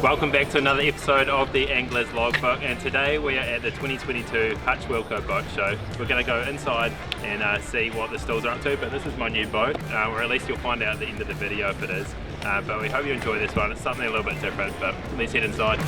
Welcome back to another episode of the Angler's Logbook, and today we are at the 2022 Hutchwilco Boat Show. We're going to go inside and see what the stalls are up to, but this is my new boat, or at least you'll find out at the end of the video if it is. But we hope you enjoy this one. It's something a little bit different, but let's head inside.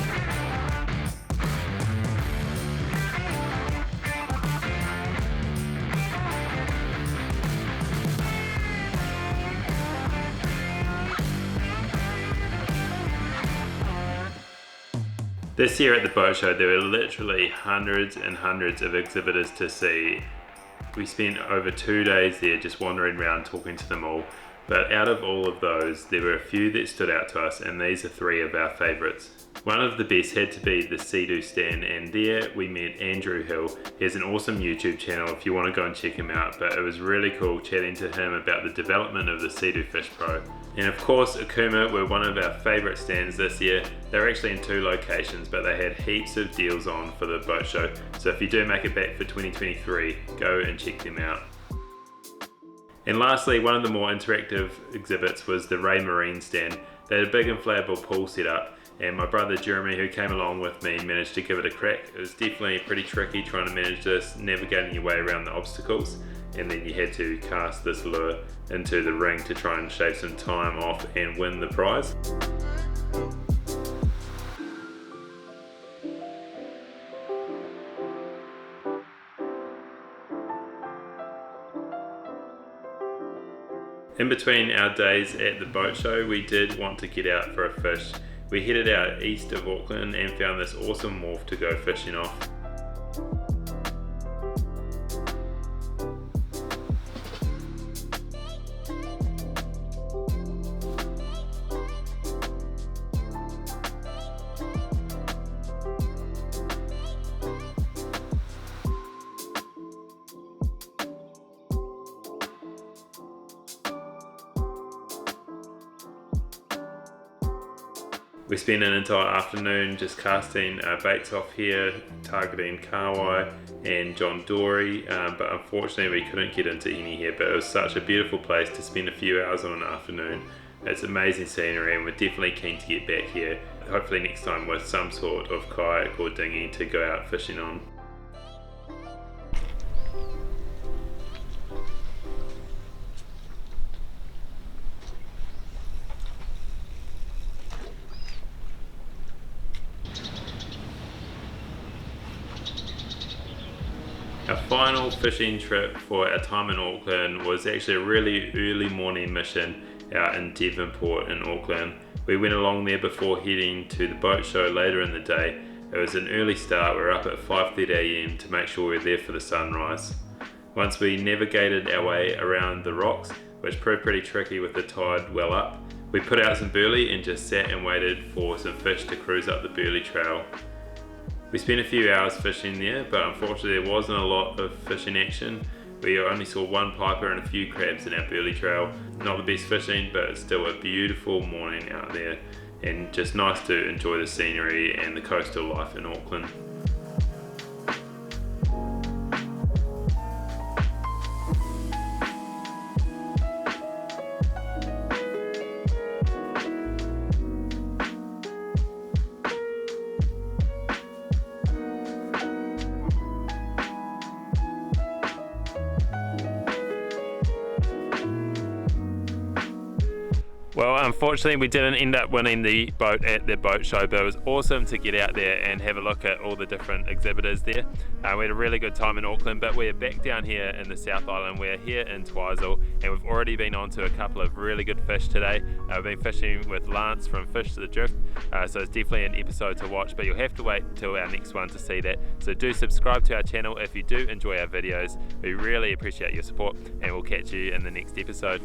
This year at the boat show there were literally hundreds and hundreds of exhibitors to see. We spent over 2 days there just wandering around talking to them all, but out of all of those there were a few that stood out to us, and these are 3 of our favourites. One of the best had to be the Seadoo stand, and there we met Andrew Hill. He has an awesome YouTube channel if you want to go and check him out, but it was really cool chatting to him about the development of the Seadoo Fish Pro. And of course Okuma were one of our favourite stands this year. They were actually in 2 locations, but they had heaps of deals on for the boat show, so if you do make it back for 2023, go and check them out. And lastly, one of the more interactive exhibits was the Raymarine stand. They had a big inflatable pool set up, and my brother Jeremy, who came along with me, managed to give it a crack. It was definitely pretty tricky trying to manage this, navigating your way around the obstacles, and then you had to cast this lure into the ring to try and shave some time off and win the prize. In between our days at the boat show, we did want to get out for a fish. We headed out east of Auckland and found this awesome wharf to go fishing off. We spent an entire afternoon just casting baits off here, targeting kahawai and John Dory, but unfortunately we couldn't get into any here, but it was such a beautiful place to spend a few hours on an afternoon. It's amazing scenery and we're definitely keen to get back here, hopefully next time with some sort of kayak or dinghy to go out fishing on. Our final fishing trip for our time in Auckland was actually a really early morning mission out in Devonport in Auckland. We went along there before heading to the boat show later in the day. It was an early start. We were up at 5:30 AM to make sure we were there for the sunrise. Once we navigated our way around the rocks, which proved pretty tricky with the tide well up, we put out some burley and just sat and waited for some fish to cruise up the burley trail. We spent a few hours fishing there, but unfortunately there wasn't a lot of fish in action. We only saw 1 piper and a few crabs in our burley trail. Not the best fishing, but it's still a beautiful morning out there and just nice to enjoy the scenery and the coastal life in Auckland. Well, unfortunately we didn't end up winning the boat at the boat show, but it was awesome to get out there and have a look at all the different exhibitors there. We had a really good time in Auckland, but we're back down here in the South Island. We're here in Twizel and we've already been on to a couple of really good fish today. We've been fishing with Lance from Fish to the Drift, so it's definitely an episode to watch, but you'll have to wait till our next one to see that. So do subscribe to our channel if you do enjoy our videos. We really appreciate your support and we'll catch you in the next episode.